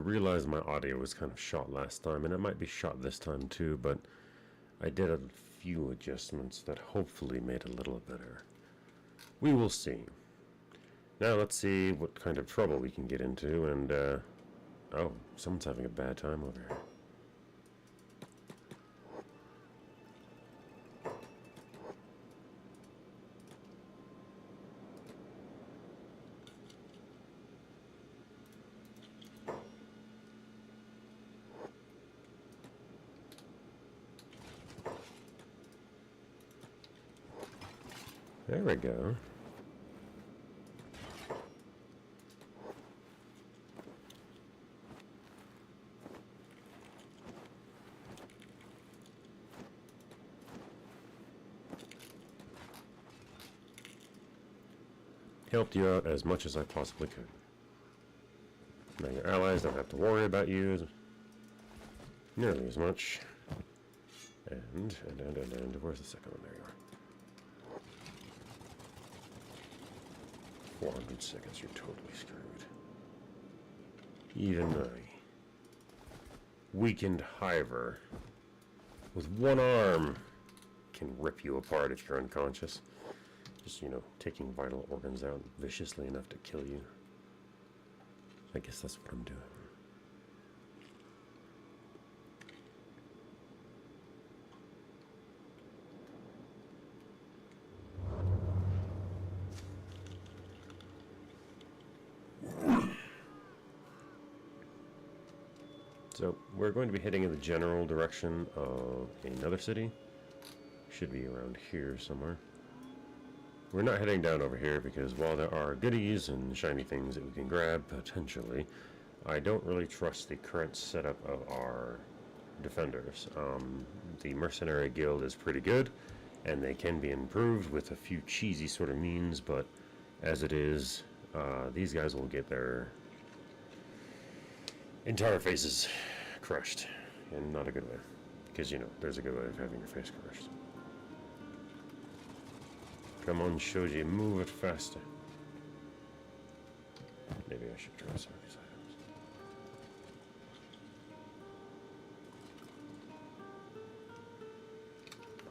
I realized my audio was kind of shot last time, and it might be shot this time too, but I did a few adjustments that hopefully made it a little better. We will see. Now let's see what kind of trouble we can get into, and oh, someone's having a bad time over here. There we go. Helped you out as much as I possibly could. Now your allies don't have to worry about you nearly as much. And where's the second one? There you are. 400 seconds, you're totally screwed. Even I. Weakened Hiver with one arm can rip you apart if you're unconscious. Just, you know, taking vital organs out viciously enough to kill you. I guess that's what I'm doing. So, we're going to be heading in the general direction of another city. Should be around here somewhere. We're not heading down over here because while there are goodies and shiny things that we can grab, potentially, I don't really trust the current setup of our defenders. The mercenary guild is pretty good, and they can be improved with a few cheesy sort of means, but as it is, these guys will get their entire faces crushed, and not a good way, because, you know, there's a good way of having your face crushed. Come on, Shoji, move it faster. Maybe I should try some of these items.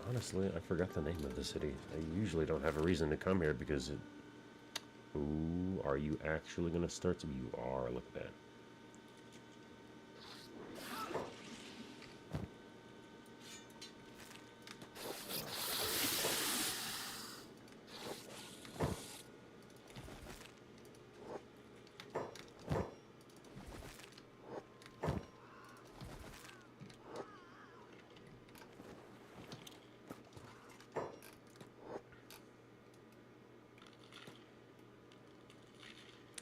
Honestly, I forgot the name of the city. I usually don't have a reason to come here because it... Ooh, are you actually going to start to... You are, look at that.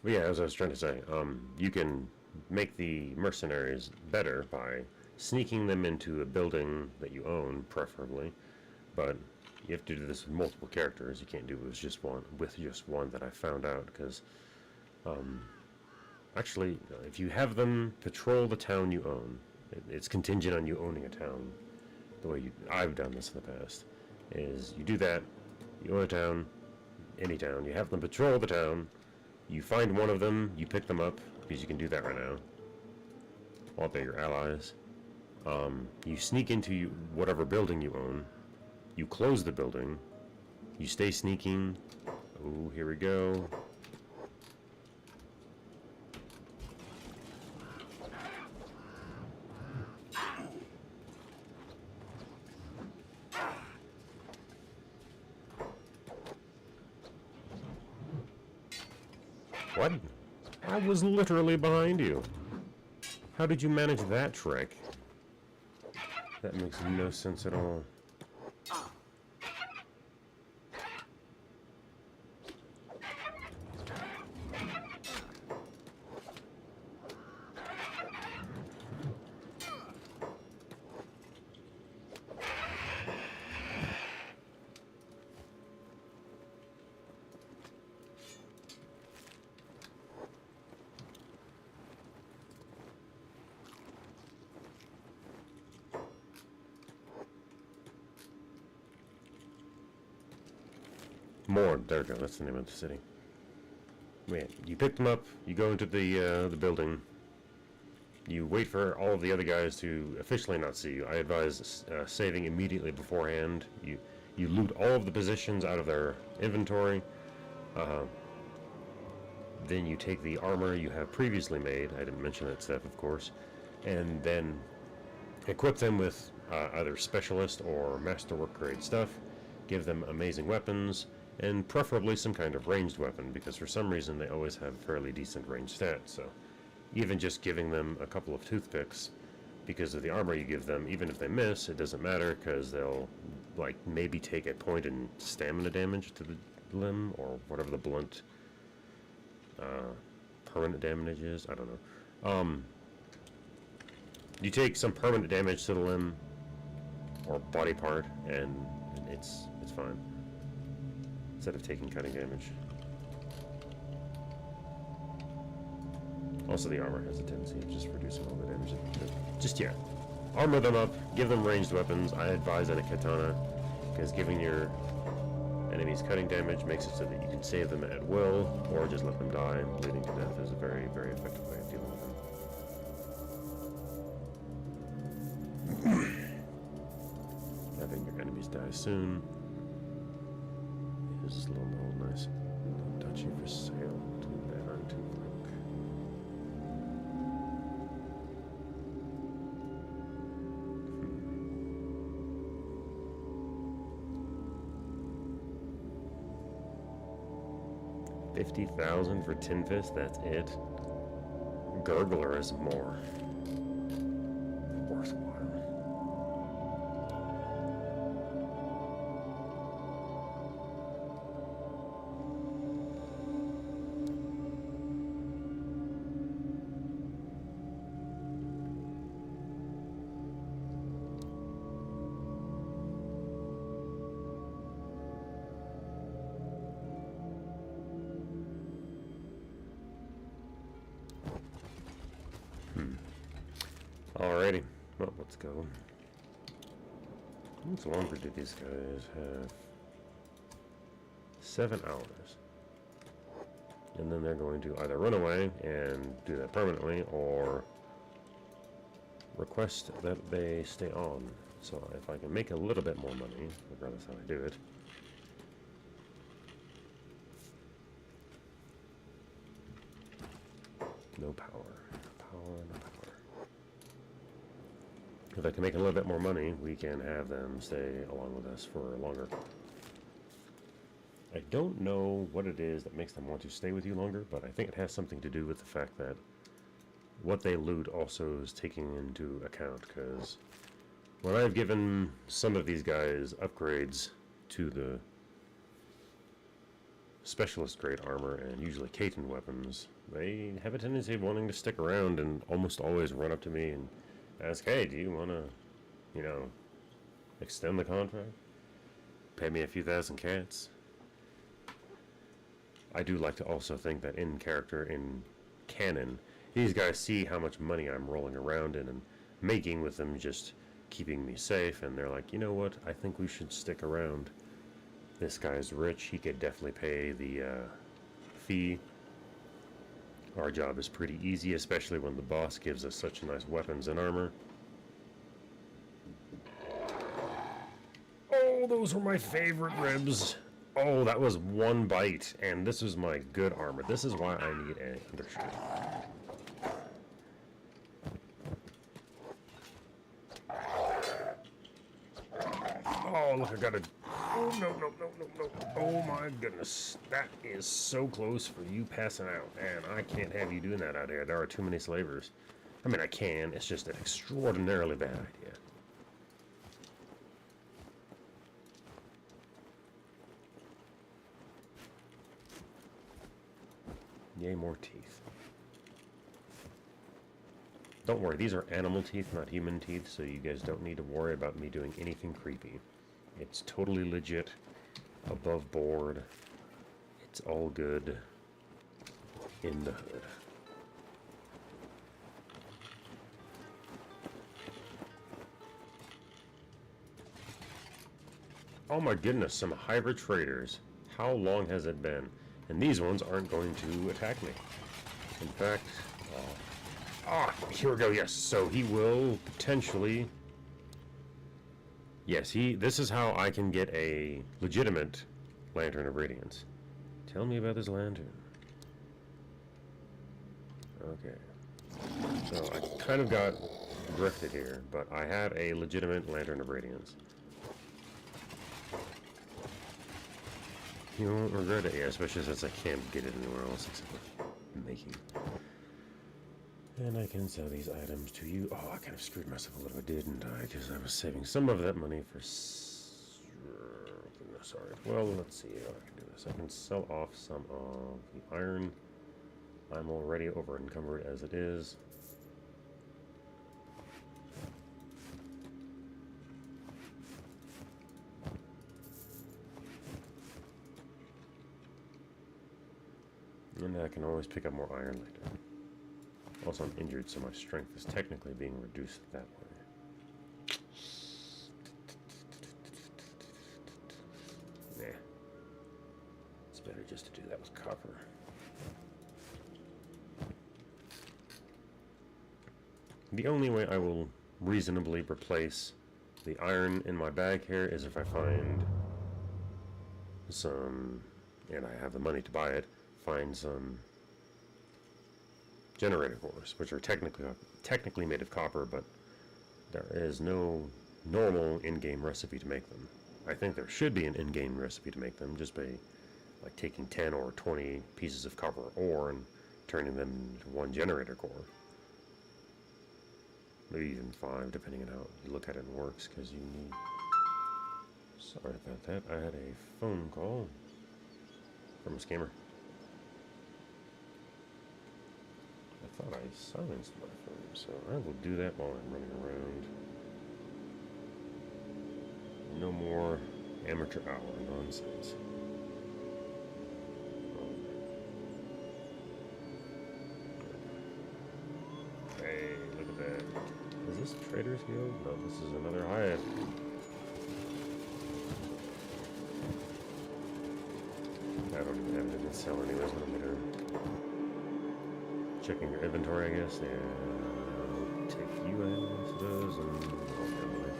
But yeah, as I was trying to say, you can make the mercenaries better by sneaking them into a building that you own, preferably. But you have to do this with multiple characters. You can't do it with just one that I found out, because actually, if you have them patrol the town you own, it's contingent on you owning a town. The way I've done this in the past is you do that, you own a town, any town, you have them patrol the town. You find one of them, you pick them up, because you can do that right now. While they're your allies. You sneak into whatever building you own. You close the building. You stay sneaking. Oh, here we go. What? I was literally behind you. How did you manage that trick? That makes no sense at all. More. There we go. That's the name of the city. Wait, you pick them up. You go into the building. You wait for all of the other guys to officially not see you. I advise saving immediately beforehand. You loot all of the positions out of their inventory. Then you take the armor you have previously made. I didn't mention that stuff, of course. And then equip them with either specialist or masterwork grade stuff. Give them amazing weapons, and preferably some kind of ranged weapon, because for some reason they always have fairly decent ranged stats. So even just giving them a couple of toothpicks because of the armor you give them, even if they miss, it doesn't matter, because they'll like maybe take a point in stamina damage to the limb, or whatever the blunt permanent damage is. I don't know. You take some permanent damage to the limb or body part, and it's fine, instead of taking cutting damage. Also, the armor has a tendency of just reducing all the damage. Just, yeah. Armor them up, give them ranged weapons. I advise on a katana, because giving your enemies cutting damage makes it so that you can save them at will, or just let them die. Bleeding to death is a very, very effective way of dealing with them. Having your enemies die soon is a little nice. Don't touch you for sale. Too bad I'm too broke. $50,000 for Tin Fist, that's it. Gurgler is more worthwhile. Alrighty, well, let's go. How much longer do these guys have? 7 hours. And then they're going to either run away and do that permanently, or request that they stay on. So if I can make a little bit more money, regardless how I do it. No power. No power. If I can make a little bit more money, we can have them stay along with us for longer. I don't know what it is that makes them want to stay with you longer, but I think it has something to do with the fact that what they loot also is taking into account, because when I've given some of these guys upgrades to the specialist grade armor and usually Kaiten weapons, they have a tendency of wanting to stick around and almost always run up to me and ask, hey, do you want to, extend the contract? Pay me a few thousand cats. I do like to also think that in character, in canon, these guys see how much money I'm rolling around in and making with them, just keeping me safe, and they're like, you know what, I think we should stick around. This guy's rich, he could definitely pay the fee. Our job is pretty easy, especially when the boss gives us such nice weapons and armor. Oh, those were my favorite ribs. Oh, that was one bite, and this is my good armor. This is why I need an undershirt. Oh, look, I got a... Oh, no. Oh, my goodness. That is so close for you passing out. And I can't have you doing that out here. There are too many slavers. I mean, I can. It's just an extraordinarily bad idea. Yay, more teeth. Don't worry, these are animal teeth, not human teeth, so you guys don't need to worry about me doing anything creepy. It's totally legit, above board. It's all good in the hood. Oh my goodness, some Hiver traders. How long has it been? And these ones aren't going to attack me. In fact, Ah, here we go. Yes, so he will potentially. Yes, this is how I can get a legitimate Lantern of Radiance. Tell me about this lantern. Okay. So I kind of got drifted here, but I have a legitimate Lantern of Radiance. You won't regret it, yeah, especially since I can't get it anywhere else except for making. And I can sell these items to you. Oh, I kind of screwed myself a little bit, didn't I? Because I was saving some of that money for... Sorry. Well, let's see how I can do this. I can sell off some of the iron. I'm already over encumbered as it is. And I can always pick up more iron later. Also, I'm injured, so my strength is technically being reduced that way. Nah. It's better just to do that with copper. The only way I will reasonably replace the iron in my bag here is if I find some, and I have the money to buy it, find some generator cores, which are technically made of copper, but there is no normal in-game recipe to make them. I think there should be an in-game recipe to make them, just by like taking 10 or 20 pieces of copper ore and turning them into one generator core. Maybe even 5, depending on how you look at it and works, because you need... Sorry about that. I had a phone call from a scammer. I thought I silenced my phone, so I will do that while I'm running around. No more amateur hour nonsense. Hey, look at that. Is this Trader's Guild? No, this is another hive. I don't even have anything to sell anyways when I'm later. Checking your inventory, I guess. Yeah, I'll take you as those and I'll handle it.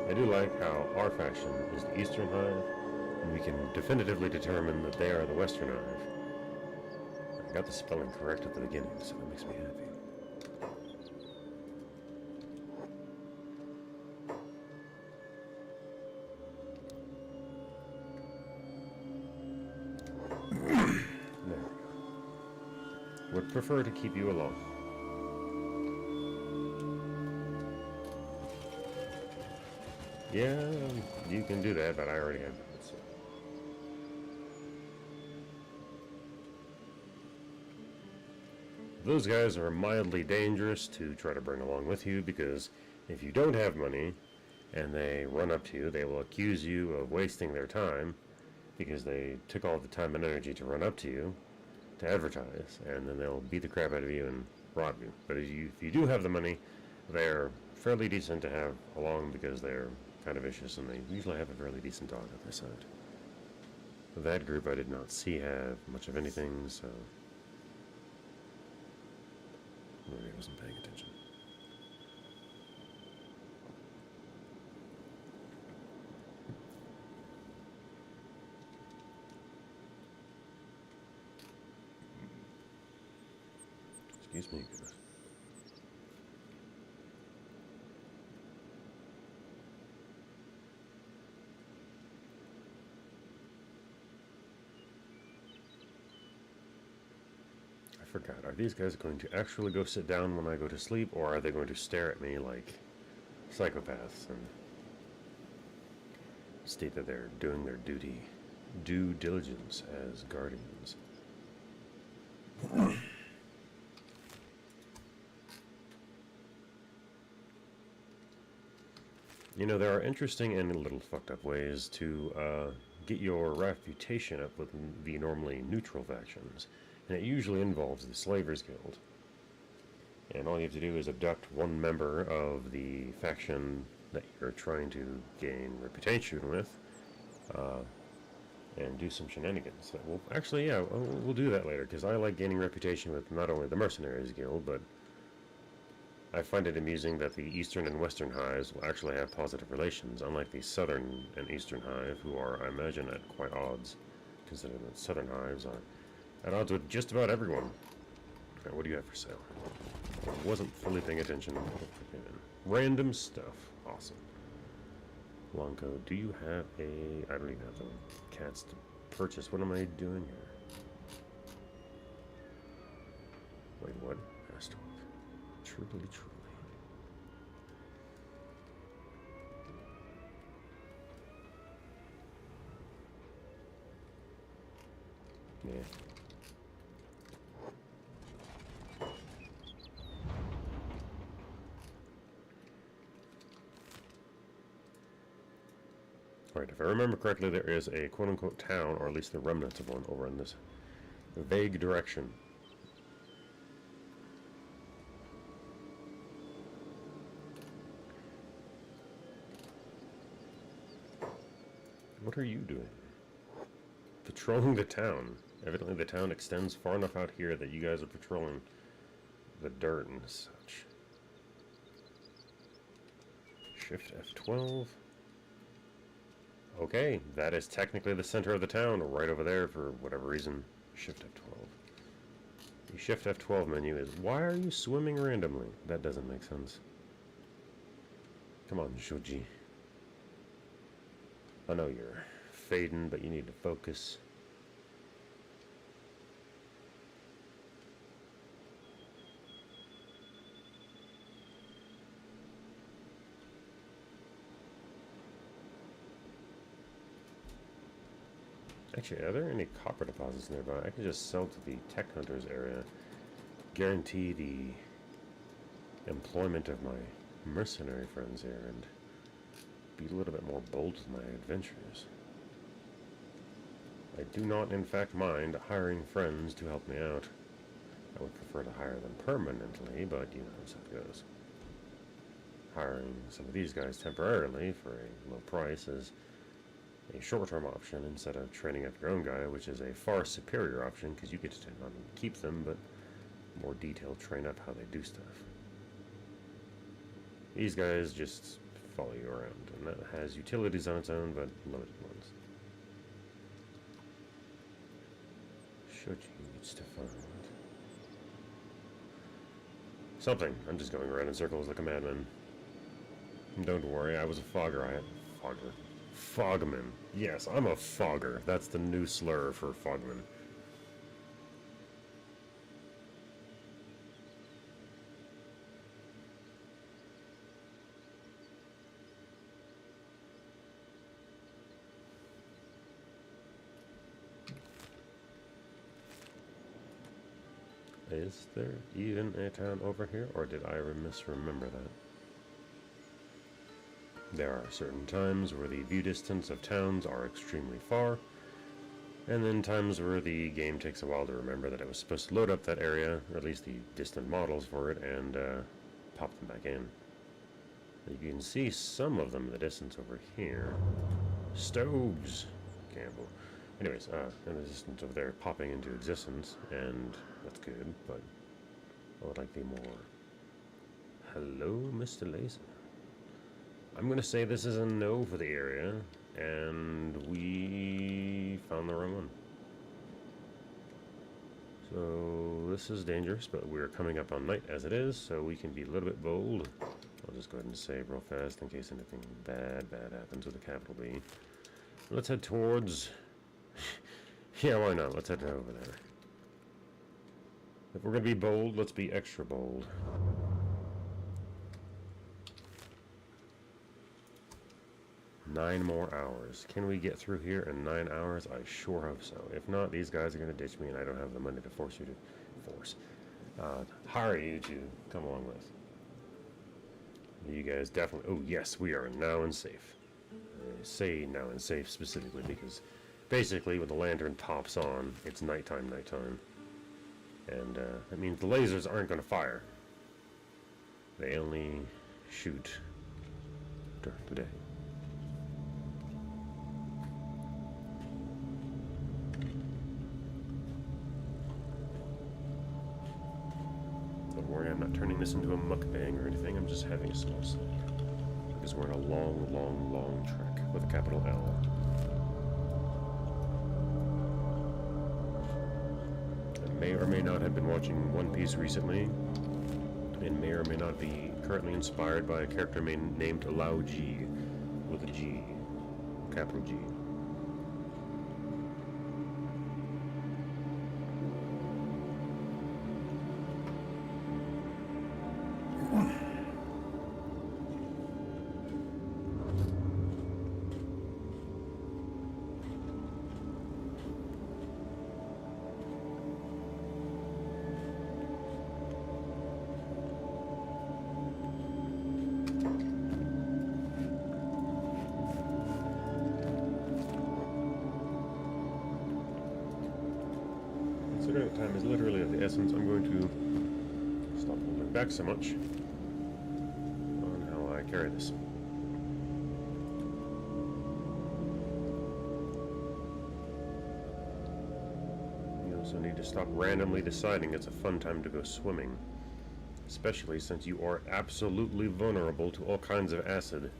I do like how our faction is the Eastern Hive, and we can definitively determine that they are the Western Hive. I got the spelling correct at the beginning, so that makes me happy. Would prefer to keep you alone. Yeah, you can do that, but I already have it. So. Those guys are mildly dangerous to try to bring along with you, because if you don't have money and they run up to you, they will accuse you of wasting their time because they took all the time and energy to run up to you to advertise, and then they'll beat the crap out of you and rob you. But if you do have the money, they're fairly decent to have along because they're kind of vicious, and they usually have a fairly decent dog at their side. That group I did not see have much of anything, so maybe I wasn't paying attention. Excuse me, guys. I forgot. Are these guys going to actually go sit down when I go to sleep, or are they going to stare at me like psychopaths and state that they're doing their due diligence as guardians? You know, there are interesting and a little fucked up ways to get your reputation up with the normally neutral factions, and it usually involves the Slavers Guild. And all you have to do is abduct one member of the faction that you're trying to gain reputation with, and do some shenanigans. So we'll actually, yeah, we'll do that later, because I like gaining reputation with not only the Mercenaries Guild, but I find it amusing that the Eastern and Western hives will actually have positive relations, unlike the Southern and Eastern hive, who are, I imagine, at quite odds, considering that Southern hives are at odds with just about everyone. Right, what do you have for sale? I wasn't fully paying attention. Random stuff. Awesome. Lonko, do you have a... I don't even have the cats to purchase. What am I doing here? Wait, what? Astor. Truly, truly. Yeah. Alright, if I remember correctly, there is a quote-unquote town, or at least the remnants of one, over in this vague direction. What are you doing? Patrolling the town. Evidently the town extends far enough out here that you guys are patrolling the dirt and such. Shift F12. Okay, that is technically the center of the town, right over there for whatever reason. Shift F12. The Shift F12 menu is, why are you swimming randomly? That doesn't make sense. Come on, Shoji. I know you're fading, but you need to focus. Actually, are there any copper deposits nearby? I could just sell to the tech hunters area. Guarantee the employment of my mercenary friends here and be a little bit more bold with my adventures. I do not, in fact, mind hiring friends to help me out. I would prefer to hire them permanently, but you know how it goes. Hiring some of these guys temporarily for a low price is a short-term option instead of training up your own guy, which is a far superior option because you get to not only keep them, but more detailed train up how they do stuff. These guys just follow you around, and that has utilities on its own, but limited ones. Shoji needs to find something. I'm just going around in circles like a madman. Don't worry, I was a fogger. Fogman. Yes, I'm a fogger. That's the new slur for fogman. Is there even a town over here, or did I misremember that? There are certain times where the view distance of towns are extremely far, and then times where the game takes a while to remember that it was supposed to load up that area, or at least the distant models for it, and pop them back in. You can see some of them in the distance over here. Stoves! Campbell. Anyways, in the distance over there popping into existence, and that's good, but I would like the more... Hello, Mr. Laser. I'm going to say this is a no for the area, and we found the wrong one. So this is dangerous, but we're coming up on night as it is, so we can be a little bit bold. I'll just go ahead and save real fast in case anything bad happens with the capital B. Let's head towards... yeah, why not? Let's head over there. If we're going to be bold, let's be extra bold. Nine more hours. Can we get through here in 9 hours? I sure hope so. If not, these guys are going to ditch me, and I don't have the money to force you to hire you to come along with. You guys definitely... Oh, yes, we are now in safe. I say now in safe specifically because basically when the lantern pops on, it's nighttime. And that means the lasers aren't going to fire. They only shoot chapter today. Don't worry, I'm not turning this into a mukbang or anything. I'm just having a small snack. Because we're on a long, long, long trek with a capital L. I may or may not have been watching One Piece recently, and may or may not be currently inspired by a character named Lao G, with a G, capital G. Considering time is literally of the essence, I'm going to stop holding back so much on how I carry this. You also need to stop randomly deciding it's a fun time to go swimming, especially since you are absolutely vulnerable to all kinds of acid.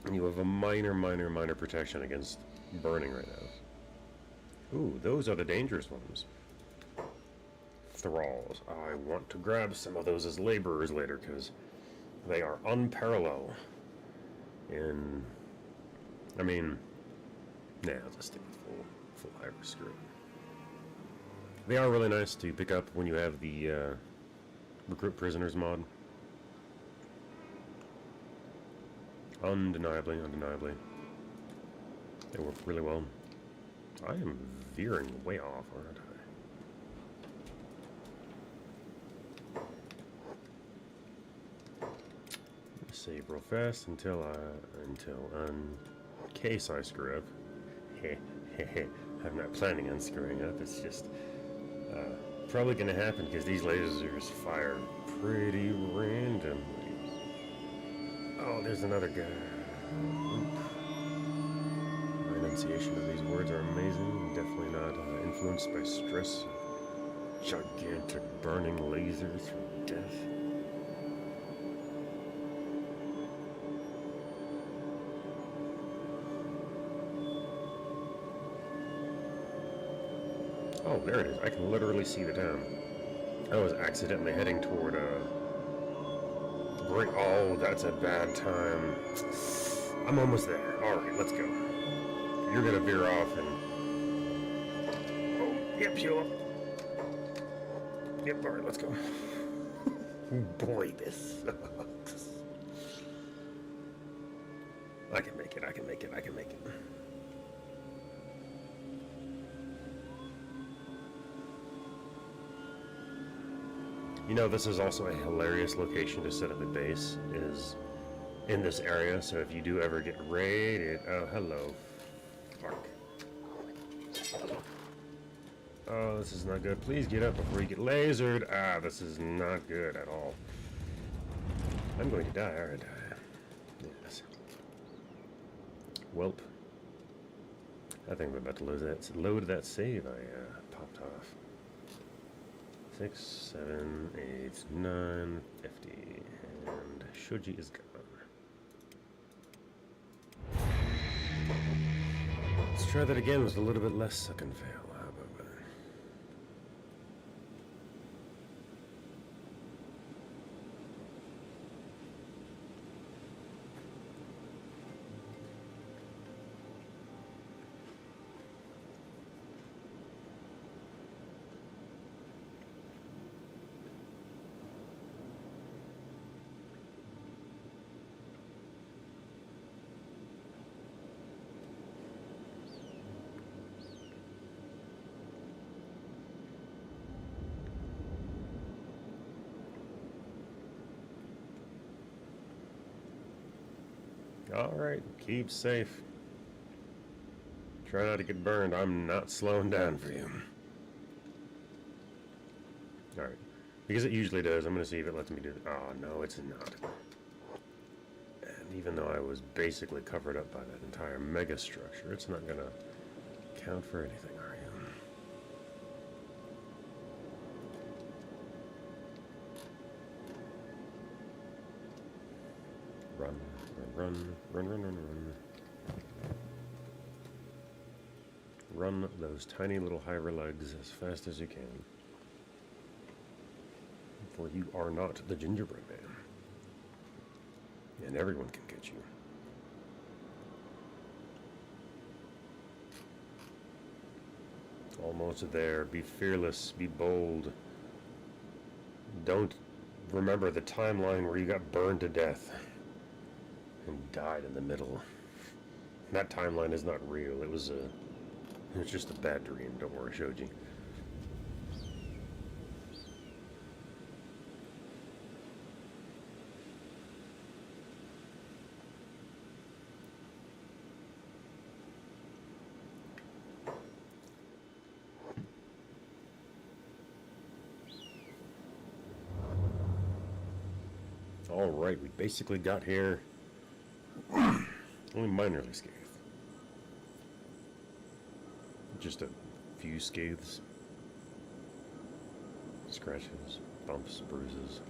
And you have a minor protection against burning right now. Ooh, those are the dangerous ones. Thralls. I want to grab some of those as laborers later, because they are unparalleled. And, I mean, nah, I'll just stick with full Hiver, screw it. They are really nice to pick up when you have the recruit prisoners mod. Undeniably. They work really well. I am veering way off, aren't I? Save real fast until in case I screw up. I'm not planning on screwing up. It's just probably gonna happen because these lasers fire pretty randomly. Oh, there's another guy. Oop. My enunciation of these words are amazing. Definitely not influenced by stress. Gigantic burning lasers from death. Oh, there it is. I can literally see the town. I was accidentally heading toward oh, that's a bad time. I'm almost there. Alright, let's go. You're gonna veer off and... Oh, yep, Sheila. Yep, alright, let's go. Boy, this sucks. I can make it. You know, this is also a hilarious location to set up a base, is in this area, so if you do ever get raided... Oh, hello. Fuck. Oh, this is not good. Please get up before you get lasered. Ah, this is not good at all. I'm going to die, aren't I? Yes. Welp. I think I'm about to load that save I popped off. 6, 7, 8, 9, 50, and Shoji is gone. Let's try that again with a little bit less suck and fail. How about that? Alright, keep safe. Try not to get burned. I'm not slowing down for you. Alright. Because it usually does. I'm going to see if it lets me do it. Oh, no, it's not. And even though I was basically covered up by that entire mega structure, it's not going to count for anything, are you? Run, run, run, run, run, run, run. Run those tiny little Hiver legs as fast as you can. For you are not the gingerbread man. And everyone can get you. Almost there. Be fearless. Be bold. Don't remember the timeline where you got burned to death and died in the middle. That timeline is not real. It was just a bad dream. Don't worry, Shoji. Alright, we basically got here only minorly scathed. Just a few scathes. Scratches, bumps, bruises.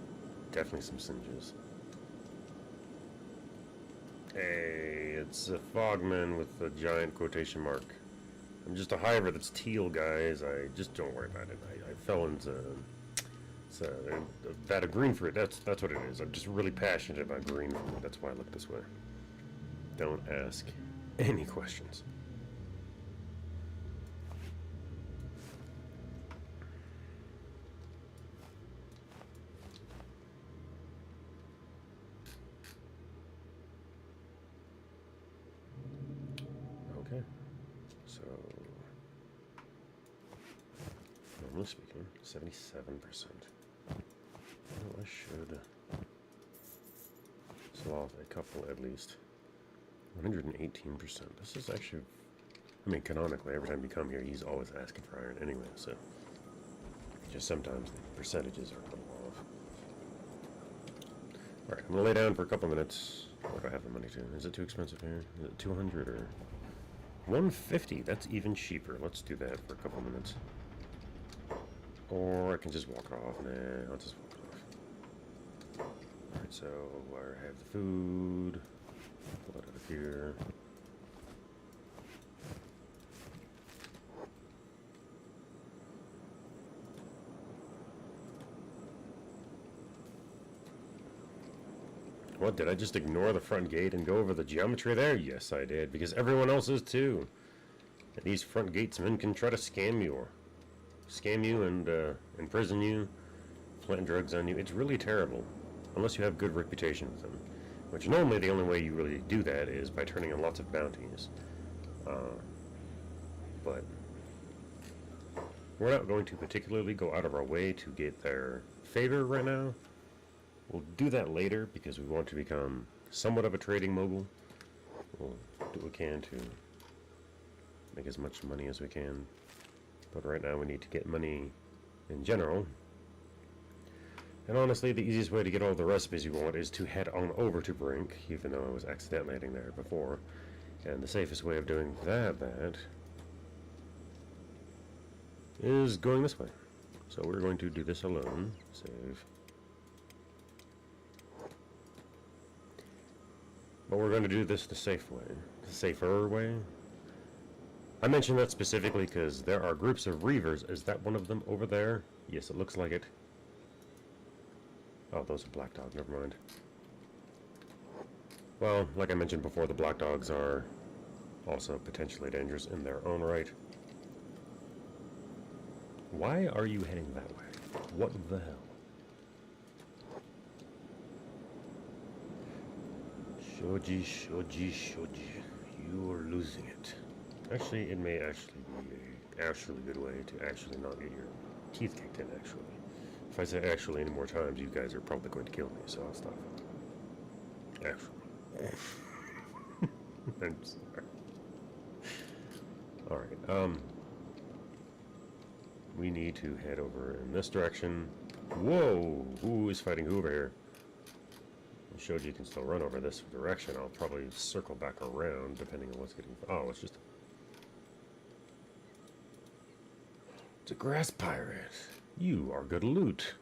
Definitely some singes. Hey, it's a fogman with a giant quotation mark. I'm just a Hiver that's teal, guys. Just don't worry about it. I fell into a vat of green fruit. That's what it is. I'm just really passionate about green fruit. That's why I look this way. Don't ask any questions. Okay. So, normally speaking, 77%. Well, I should sell off a couple at least. 118%. This is actually, I mean, canonically, every time you come here, he's always asking for iron anyway, so just sometimes the percentages are a little off. Alright, I'm going to lay down for a couple minutes. What do I have the money to? Is it too expensive here? Is it 200 or 150? That's even cheaper. Let's do that for a couple minutes. Or I can just walk it off. Nah, I'll just walk it off. Alright, so I have the food. Pull that out of here. What, did I just ignore the front gate and go over the geometry there? Yes, I did, because everyone else is too. And these front gatesmen can try to scam you and imprison you, plant drugs on you. It's really terrible, unless you have good reputation with them. Which normally the only way you really do that is by turning in lots of bounties. But we're not going to particularly go out of our way to get their favor right now. We'll do that later because we want to become somewhat of a trading mogul. We'll do what we can to make as much money as we can. But right now we need to get money in general. And honestly, the easiest way to get all the recipes you want is to head on over to Brink, even though I was accidentally heading there before. And the safest way of doing that is going this way. So we're going to do this alone. Save. But we're going to do this the safe way. The safer way. I mentioned that specifically because there are groups of Reavers. Is that one of them over there? Yes, it looks like it. Oh, those are black dogs, never mind. Well, like I mentioned before, the black dogs are also potentially dangerous in their own right. Why are you heading that way? What the hell? Shoji, Shoji, Shoji. You are losing it. Actually, it may actually be a actually good way to actually not get your teeth kicked in, actually. If I say actually any more times, you guys are probably going to kill me, so I'll stop. Actually. I'm sorry. Alright, we need to head over in this direction. Whoa! Who is fighting who over here? Shoji can still run over this direction. I'll probably circle back around depending on what's getting... Oh, it's just... It's a grass pirate. You are good loot.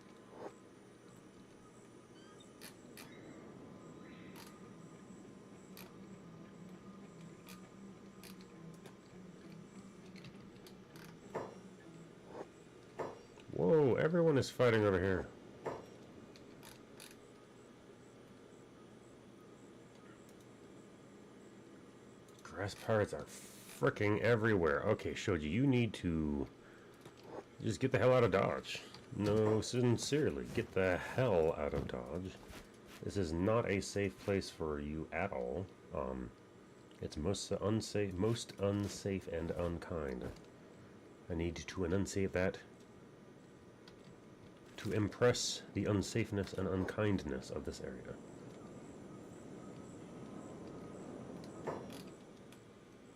Whoa, everyone is fighting over here. Grass pirates are fricking everywhere. Okay, Shoji, you need to just get the hell out of Dodge. No, sincerely, get the hell out of Dodge. This is not a safe place for you at all. It's most unsafe and unkind. I need to enunciate that to impress the unsafeness and unkindness of this area.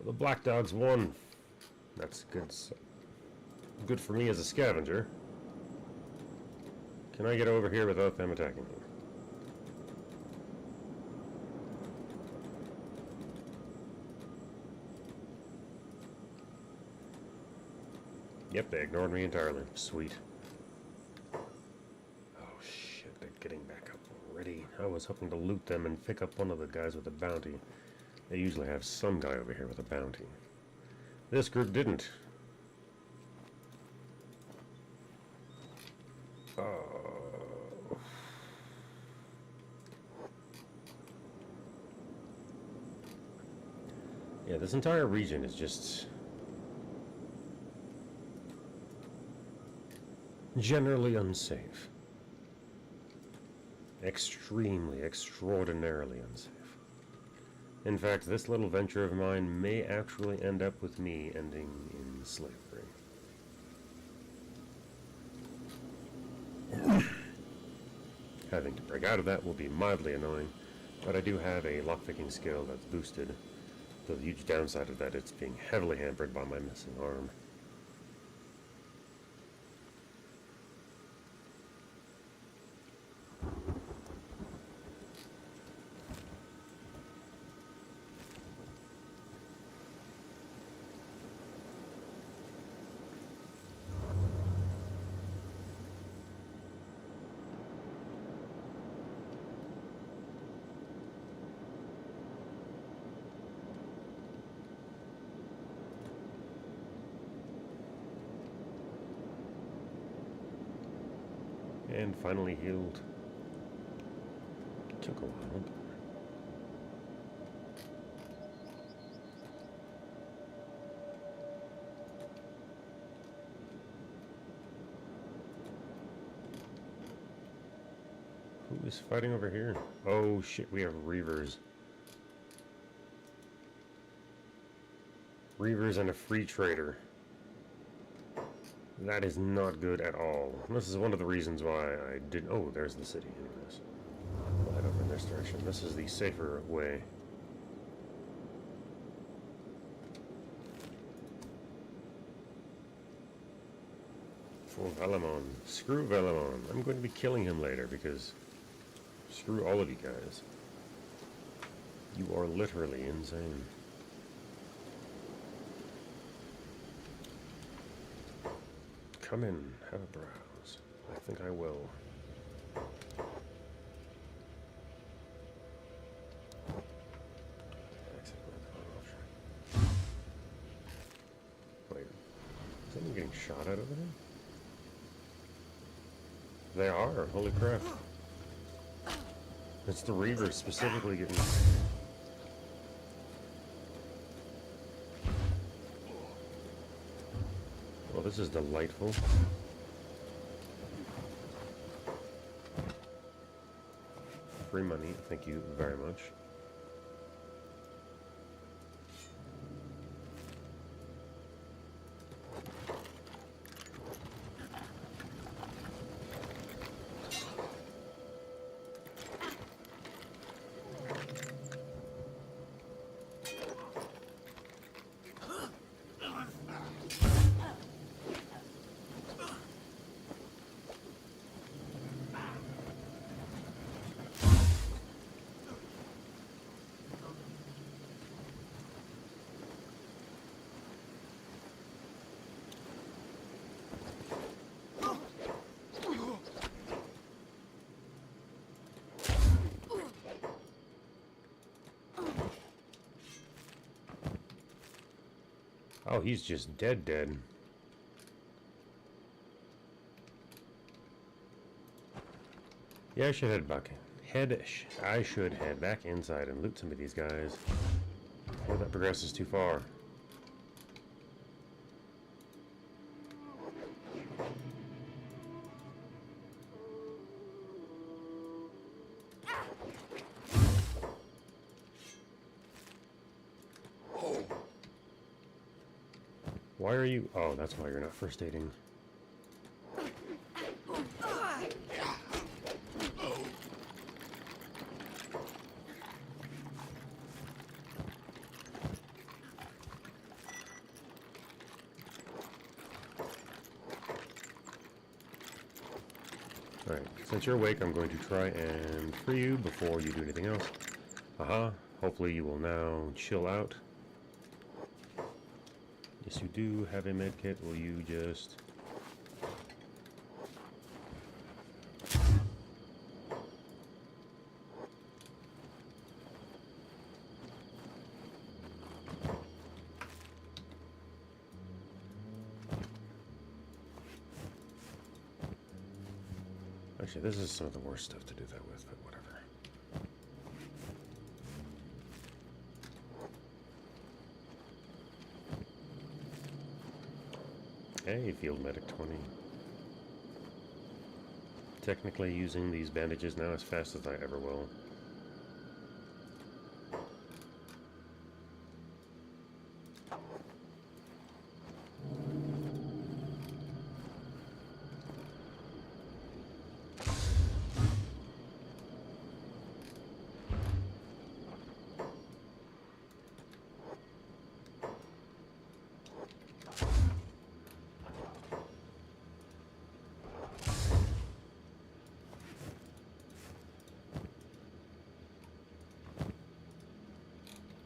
The black dogs won. That's good. Good for me as a scavenger. Can I get over here without them attacking me? Yep, they ignored me entirely. Sweet. Oh shit, they're getting back up already. I was hoping to loot them and pick up one of the guys with the bounty. They usually have some guy over here with a bounty. This group didn't. Oh. Yeah, this entire region is just generally unsafe. Extremely, extraordinarily unsafe. In fact, this little venture of mine may actually end up with me ending in slavery. Having to break out of that will be mildly annoying, but I do have a lockpicking skill that's boosted. The huge downside of that, it's being heavily hampered by my missing arm. And finally healed. Took a while. Who is fighting over here? Oh shit, we have Reavers. Reavers and a free trader. That is not good at all. This is one of the reasons why I didn't... Oh, there's the city. Anyways. We'll head over in this direction. This is the safer way. For Valamon. Screw Valamon. I'm going to be killing him later because... Screw all of you guys. You are literally insane. Come in, have a browse. I think I will. Wait, is someone getting shot at over there? They are, holy crap. It's the Reavers specifically getting... Well, this is delightful. Free money, thank you very much. Oh, he's just dead. Yeah, I should head back. I should head back inside and loot some of these guys before that progresses too far. Why are you? Oh, that's why you're not first aiding. Alright, since you're awake, I'm going to try and free you before you do anything else. Aha, hopefully you will now chill out. Yes, you do have a med kit. Will you just... Actually, this is some of the worst stuff to do that with, but whatever. Hey, field medic 20. Technically using these bandages now as fast as I ever will.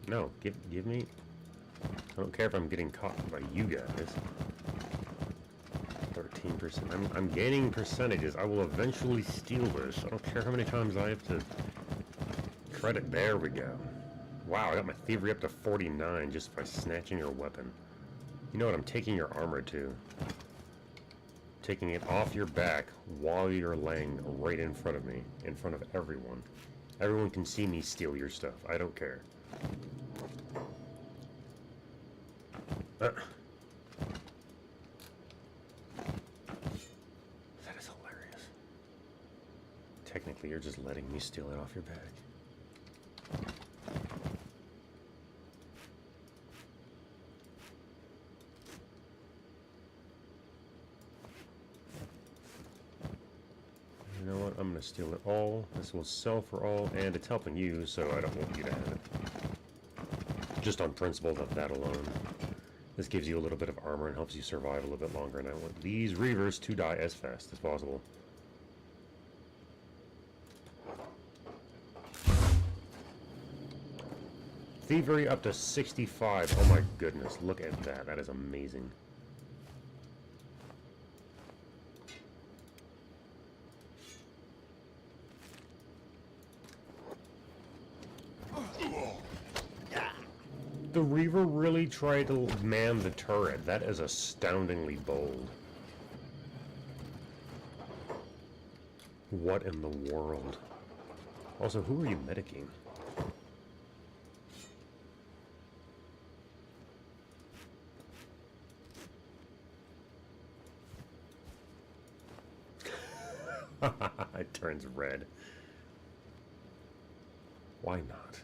No, give me... I don't care if I'm getting caught by you guys. 13%. I'm gaining percentages. I will eventually steal this. I don't care how many times I have to credit. There we go. Wow, I got my thievery up to 49 just by snatching your weapon. You know what? I'm taking your armor too. Taking it off your back while you're laying right in front of me. In front of everyone. Everyone can see me steal your stuff. I don't care. That is hilarious. Technically, you're just letting me steal it off your back. You know what? I'm going to steal it all. This will sell for all, and it's helping you, so I don't want you to have it. Just on principle of that alone. This gives you a little bit of armor and helps you survive a little bit longer, and I want these Reavers to die as fast as possible. Thievery up to 65. Oh my goodness, look at that. That is amazing. The Reaver really tried to man the turret. That is astoundingly bold. What in the world? Also, who are you medicing? It turns red. Why not?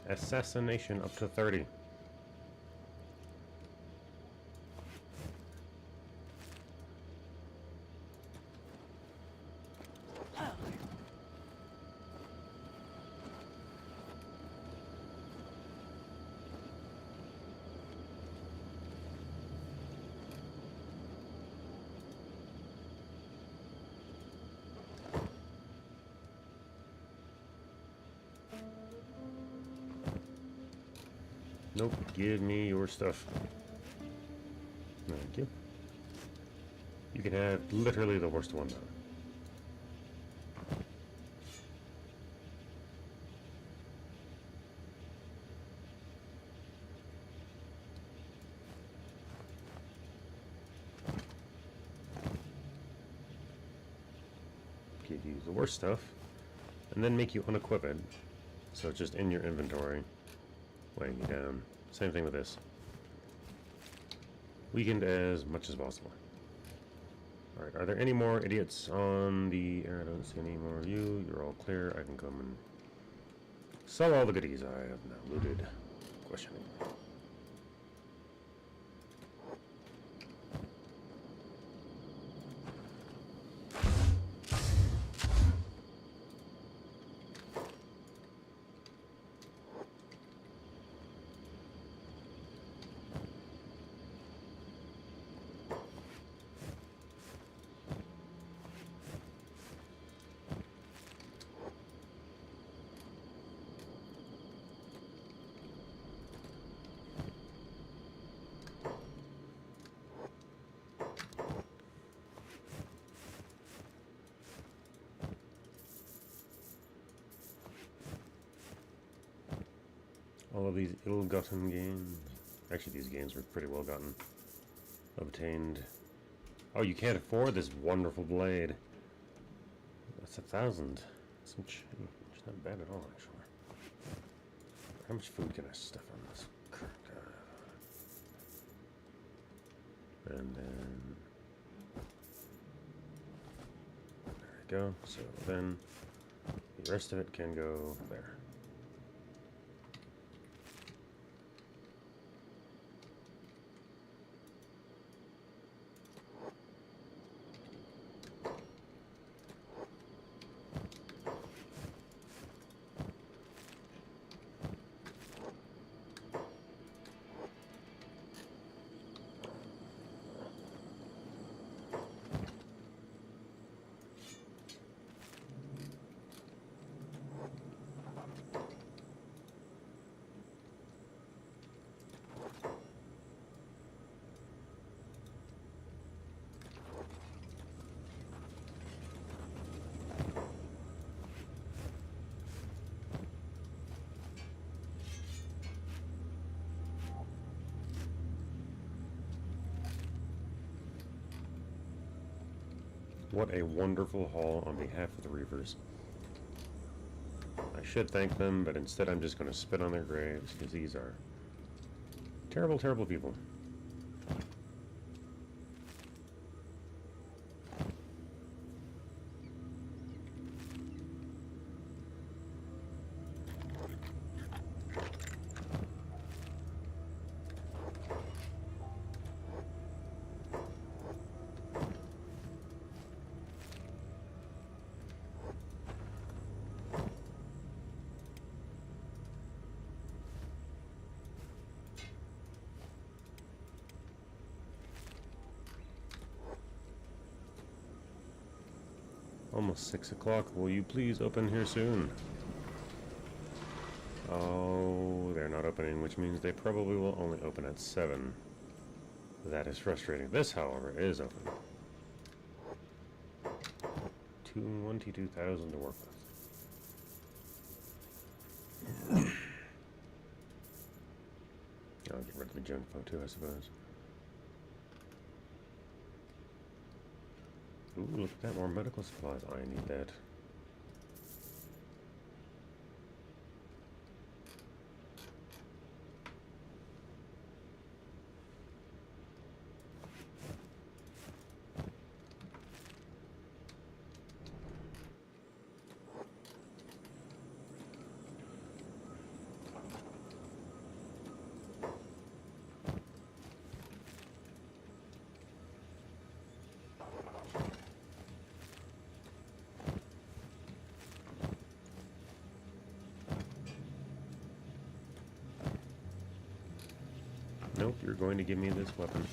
Assassination up to 30. Nope, give me your stuff. Thank you. You can have literally the worst one, though. Give you the worst stuff, and then make you unequipped, so it's just in your inventory, weighing you down. Same thing with this. Weakened as much as possible. Alright, are there any more idiots on the... I don't see any more of you. You're all clear. I can come and sell all the goodies I have now looted. Questioning. All of these ill-gotten gains. Actually, these gains were pretty well gotten. Obtained. Oh, you can't afford this wonderful blade. That's 1,000. Some change. Not bad at all, actually. How much food can I stuff on this? And then... there we go. So then, the rest of it can go there. What a wonderful haul on behalf of the Reavers. I should thank them, but instead I'm just going to spit on their graves, because these are terrible, terrible people. Almost 6 o'clock. Will you please open here soon? Oh, they're not opening, which means they probably will only open at 7. That is frustrating. This, however, is open. 22,000 to work with. I'll get rid of the junk foe too, I suppose. Ooh, look at that, more medical supplies. I need that. Nope, you're going to give me this weapon.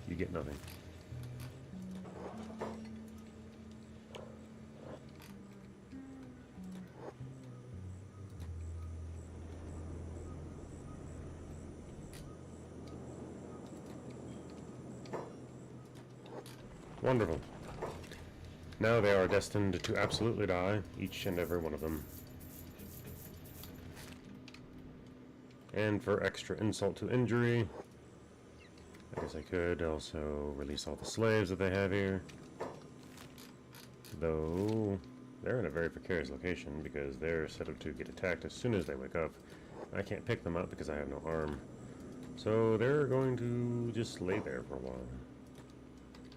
You get nothing. Wonderful. Now they are destined to absolutely die, each and every one of them. And for extra insult to injury, I guess I could also release all the slaves that they have here. Though, they're in a very precarious location because they're set up to get attacked as soon as they wake up. I can't pick them up because I have no arm. So they're going to just lay there for a while.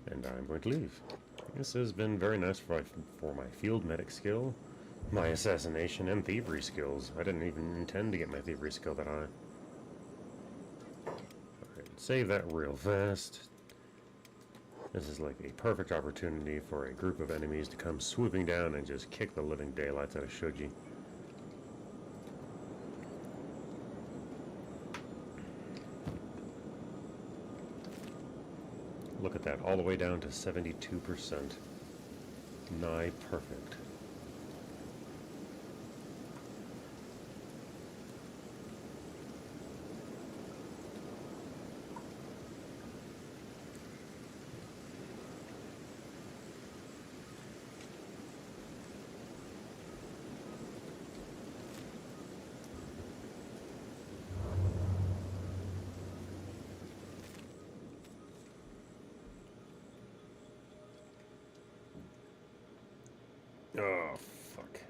And I'm going to leave. This has been very nice for my field medic skill, my assassination and thievery skills. I didn't even intend to get my thievery skill that high. Alright, save that real fast. This is like a perfect opportunity for a group of enemies to come swooping down and just kick the living daylights out of Shoji. Look at that, all the way down to 72%. Nigh perfect. Oh, fuck.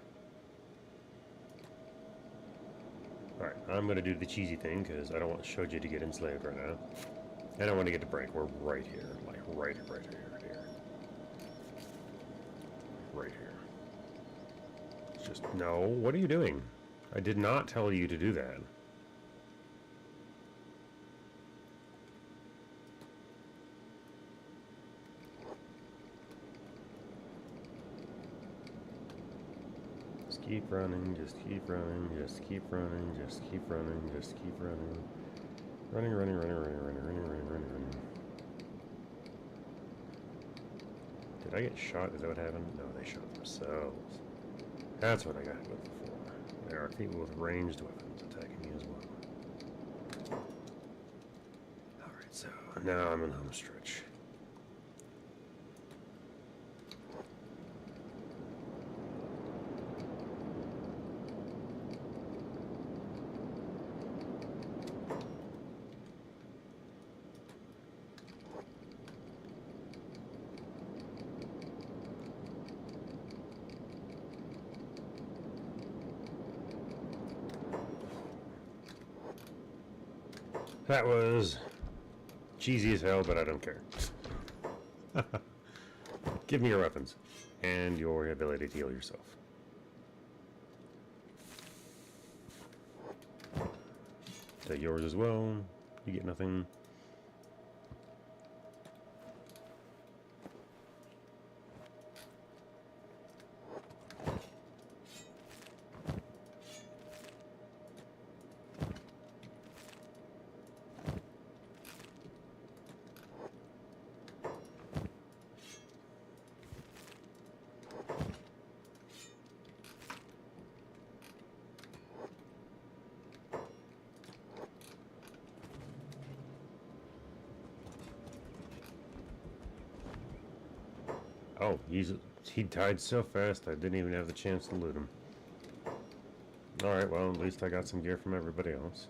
Alright, I'm gonna do the cheesy thing, because I don't want Shoji to get enslaved right now. And I want to get to break. We're right here. Like, right here. Right here. It's just, no, what are you doing? I did not tell you to do that. Keep running, just keep running, just keep running, just keep running, just keep running. Running. Did I get shot? Is that what happened? No, they shot themselves. That's what I got hit with before. There are people with ranged weapons attacking me as well. Alright, so now I'm in home stretch. That was cheesy as hell, but I don't care. Give me your weapons and your ability to heal yourself. Take yours as well. You get nothing. Oh, he died so fast I didn't even have the chance to loot him. Alright, well, at least I got some gear from everybody else.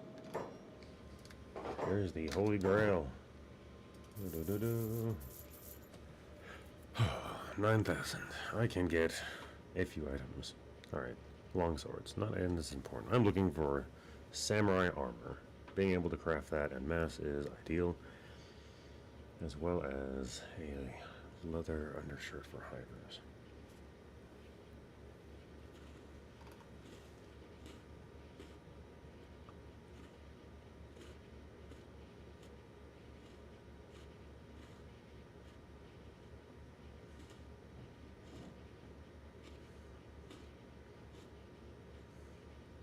Here's the Holy Grail. 9,000. I can get a few items. Alright, long swords. Not and this is important. I'm looking for samurai armor. Being able to craft that en masse is ideal. As well as a leather undershirt for Hivers.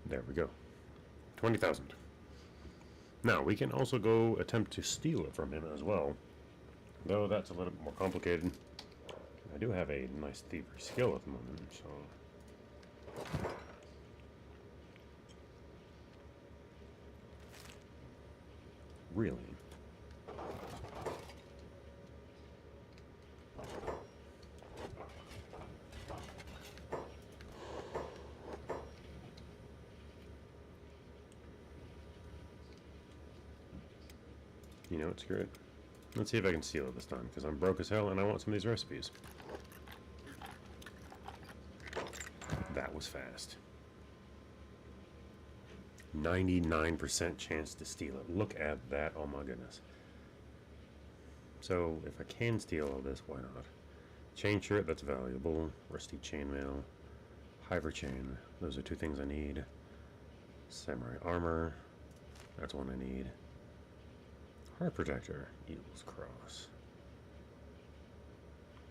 There we go. 20,000. Now, we can also go attempt to steal it from him as well, though that's a little bit more complicated. I do have a nice thievery skill at the moment, so... Really? You know what, screw it. Let's see if I can steal it this time, because I'm broke as hell and I want some of these recipes. That was fast. 99% chance to steal it. Look at that, oh my goodness. So, if I can steal all this, why not? Chain shirt, that's valuable. Rusty chainmail. Hiver chain, those are two things I need. Samurai armor, that's one I need. Heart protector, eagle's cross.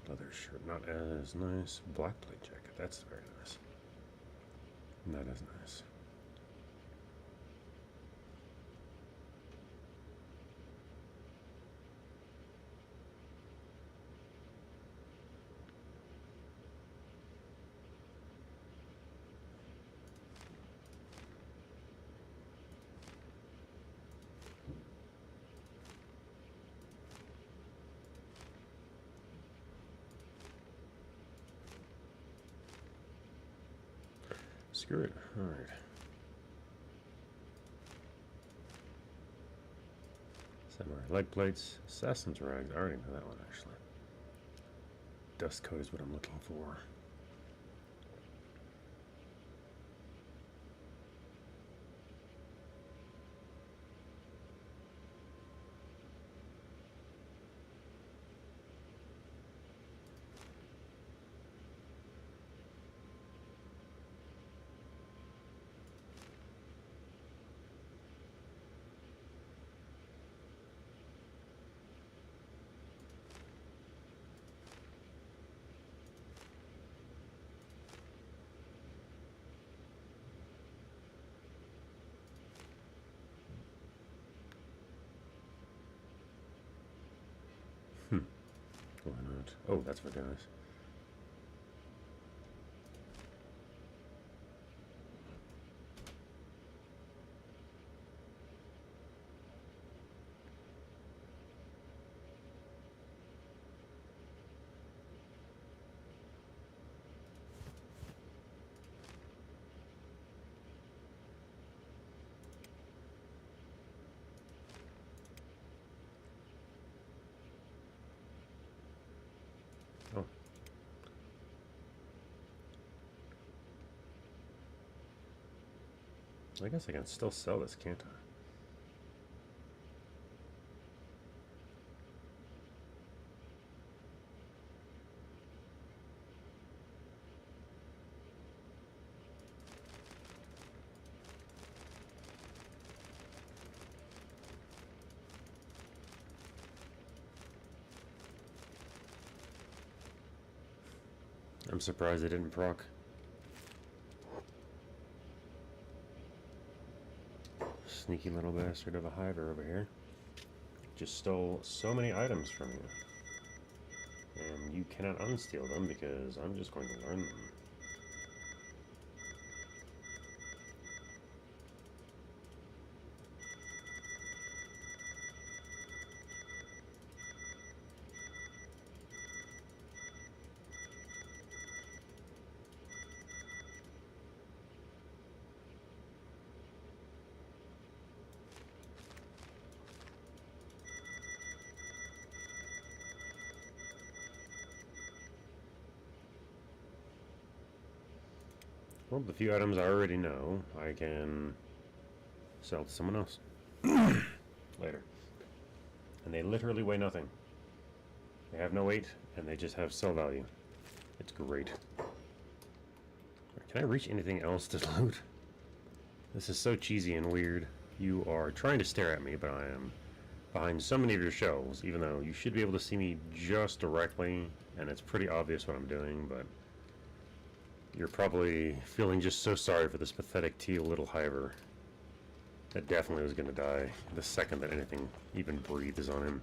Leather shirt, not as nice. Black plate jacket, that's very nice. That is nice. Screw it. Alright. Samurai leg plates. Assassin's rags. I already know that one, actually. Dust coat is what I'm looking for. Why not? Oh, that's very nice. Oh. I guess I can still sell this, can't I? I'm surprised it didn't proc. Sneaky little bastard of a Hiver over here. Just stole so many items from you. And you cannot unsteal them because I'm just going to learn them. Well, the few items I already know, I can sell to someone else later. And they literally weigh nothing. They have no weight, and they just have sell value. It's great. Can I reach anything else to loot? This is so cheesy and weird. You are trying to stare at me, but I am behind so many of your shelves, even though you should be able to see me just directly, and it's pretty obvious what I'm doing, but you're probably feeling just so sorry for this pathetic teal little Hiver. That definitely was going to die the second that anything even breathes on him.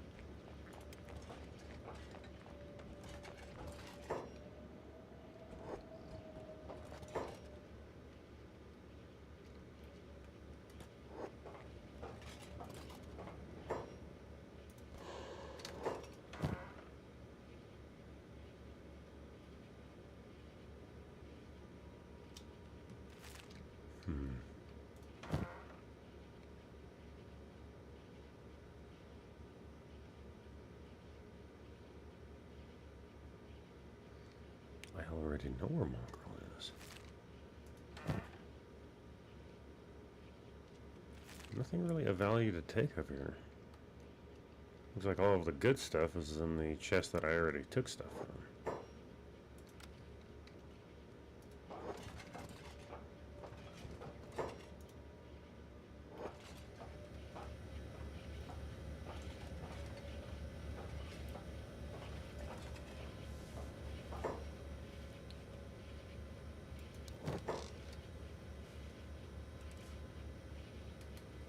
I already know where Mongrel is. Nothing really of value to take up here. Looks like all of the good stuff is in the chest that I already took stuff from.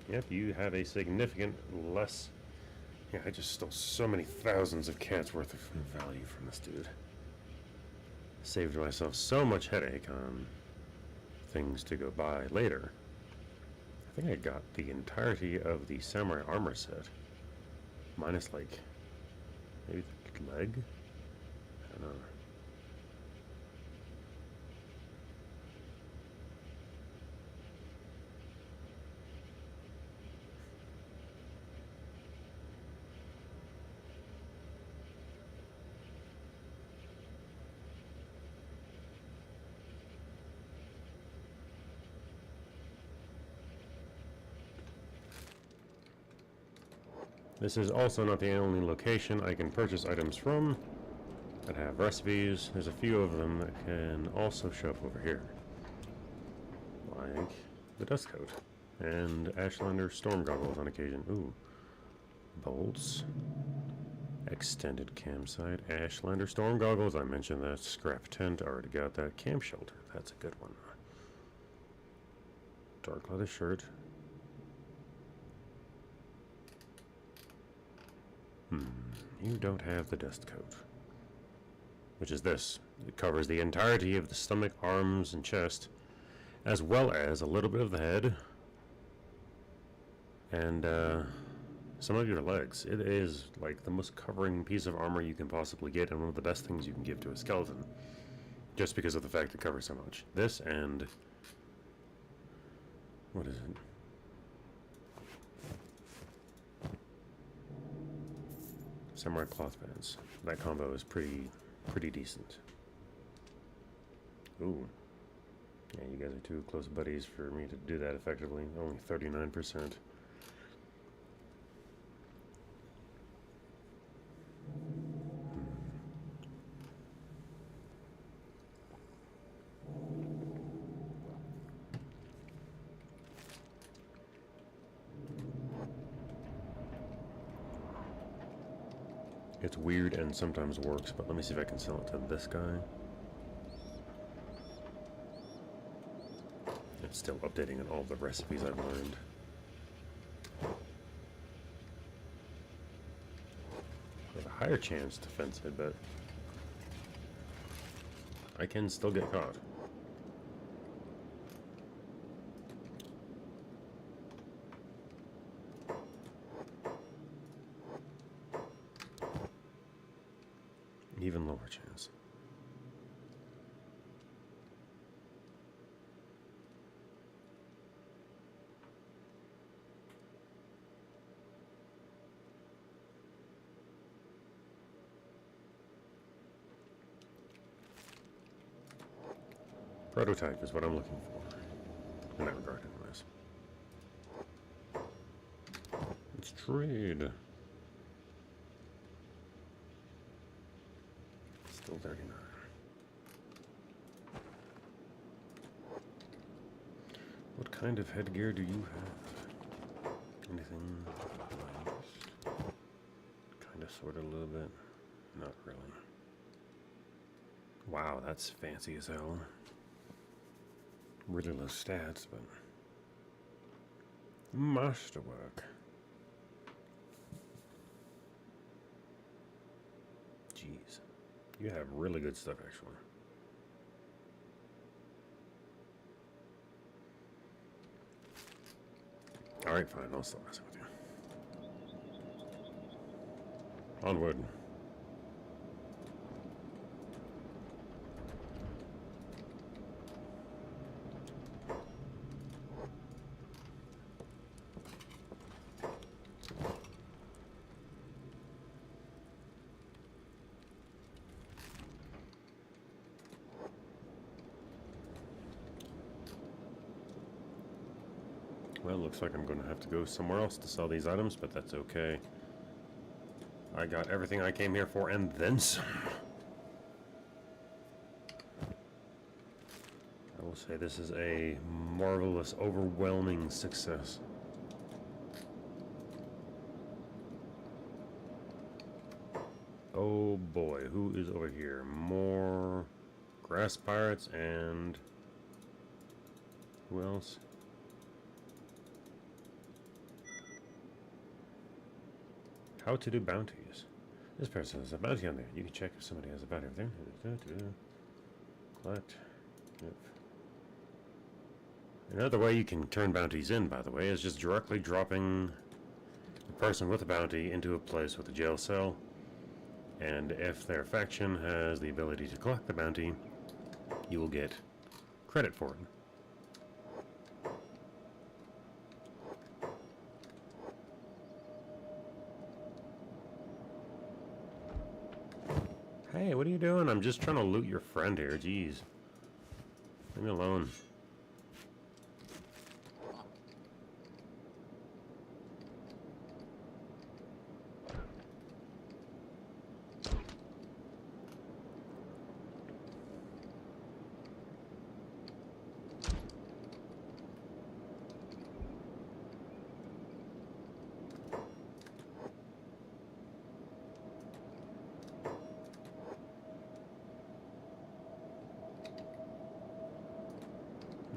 Yep, you have a significant less. Yeah, I just stole so many thousands of cats worth of value from this dude. Saved myself so much headache on things to go buy later. I think I got the entirety of the samurai armor set. Minus, like, maybe the leg? I don't know. This is also not the only location I can purchase items from that have recipes. There's a few of them that can also show up over here. Like the dust coat and Ashlander storm goggles on occasion. Ooh. Bolts. Extended campsite. Ashlander storm goggles. I mentioned that. Scrap tent. Already got that. Camp shelter. That's a good one. Dark leather shirt. You don't have the dust coat. Which is this. It covers the entirety of the stomach, arms, and chest, as well as a little bit of the head, and some of your legs. It is like the most covering piece of armor you can possibly get, and one of the best things you can give to a skeleton, just because of the fact it covers so much. This and... what is it? Samurai cloth bands. That combo is pretty decent. Ooh. Yeah, you guys are too close buddies for me to do that effectively. Only 39%. It's weird and sometimes works, but let me see if I can sell it to this guy. It's still updating on all the recipes I've learned. There's a higher chance to fence it, but I can still get caught. Even lower chance. Prototype is what I'm looking for in that regard, anyways. Let's trade. Still 39. What kind of headgear do you have? Anything nice? Kind of, sort of, a little bit? Not really. Wow, that's fancy as hell. Really low stats, but Masterwork. Jeez. You have really good stuff, actually. Alright, fine. I'll stop messing with you. Onward. Well, looks like I'm going to have to go somewhere else to sell these items, but that's okay. I got everything I came here for and then some. I will say this is a marvelous, overwhelming success. Oh boy, who is over here? More grass pirates and... who else? How to do bounties. This person has a bounty on there. You can check if somebody has a bounty over there. Collect. Yep. Another way you can turn bounties in, by the way, is just directly dropping the person with a bounty into a place with a jail cell. And if their faction has the ability to collect the bounty, you will get credit for it. Hey, what are you doing? I'm just trying to loot your friend here. Jeez. Leave me alone.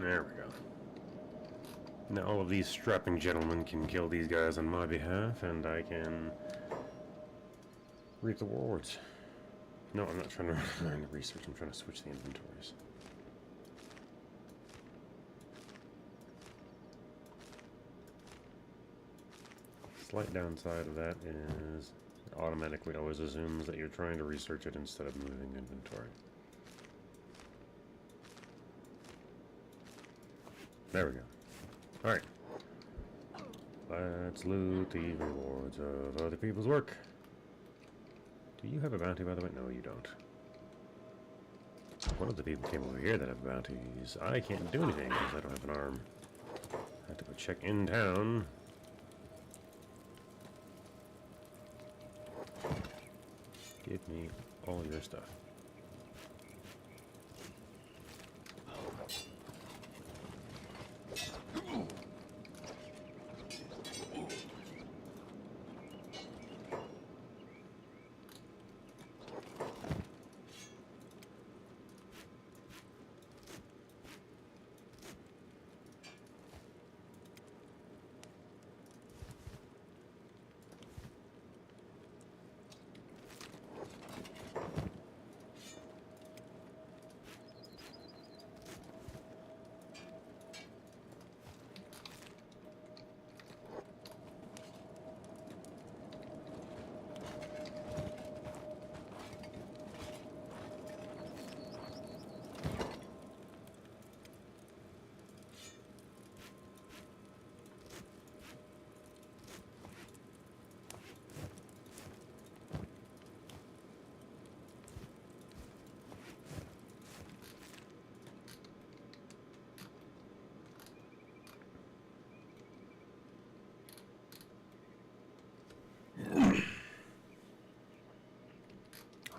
There we go. Now all of these strapping gentlemen can kill these guys on my behalf, and I can reap the rewards. No, I'm not trying to learn the research. I'm trying to switch the inventories. Slight downside of that is it automatically always assumes that you're trying to research it instead of moving inventory. There we go. Alright. Let's loot the rewards of other people's work. Do you have a bounty, by the way? No, you don't. One of the people came over here that have bounties. I can't do anything because I don't have an arm. I have to go check in town. Give me all your stuff.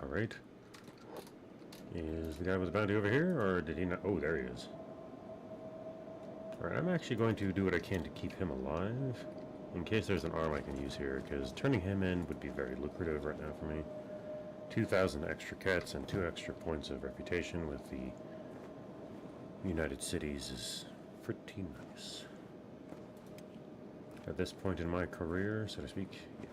Alright. Is the guy with the bounty over here, or did he not? Oh, there he is. Alright, I'm actually going to do what I can to keep him alive, in case there's an arm I can use here, because turning him in would be very lucrative right now for me. 2,000 extra cats and 2 extra points of reputation with the United Cities is pretty nice. at this point in my career, so to speak. Yeah.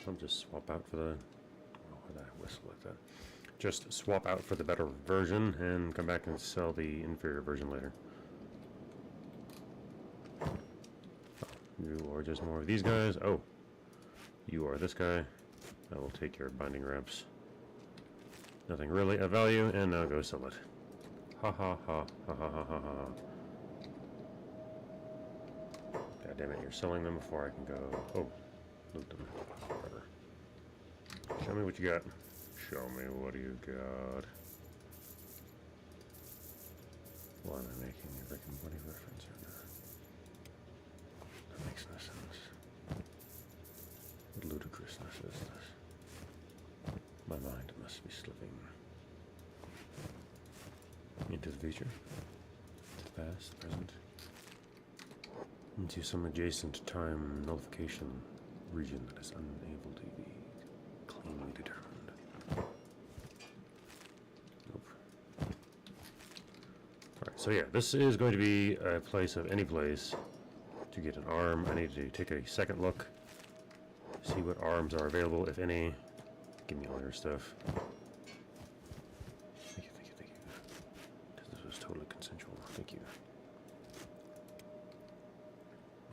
I'll just swap out for the... Why did I whistle like that? Just swap out for the better version and come back and sell the inferior version later. Oh, you are just more of these guys. Oh, you are this guy. I will take your binding wraps. Nothing really of value, and now go sell it. Ha ha ha ha ha ha ha ha. God damn it, you're selling them before I can go. Oh, loot them. Whatever. Show me what you got. Show me what you got. Why am I making a Rick and Morty reference or not? That makes no sense. What ludicrousness is this? My mind must be slipping into the future, to the past, the present, into some adjacent time nullification region that is unable to be cleanly determined. Nope. Alright, so yeah, this is going to be a place of any place to get an arm. I need to take a second look, see what arms are available, if any. Give me all your stuff. Thank you, thank you, thank you. This was totally consensual. Thank you.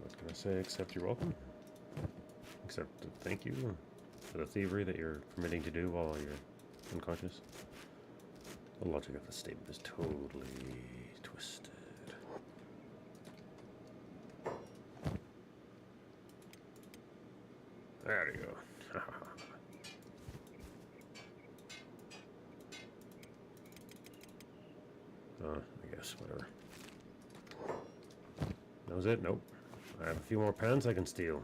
What can I say except you're welcome? Except thank you for the thievery that you're permitting to do while you're unconscious. The logic of the statement is totally twisted. There you go. I guess, whatever. That was it? Nope. I have a few more pens I can steal.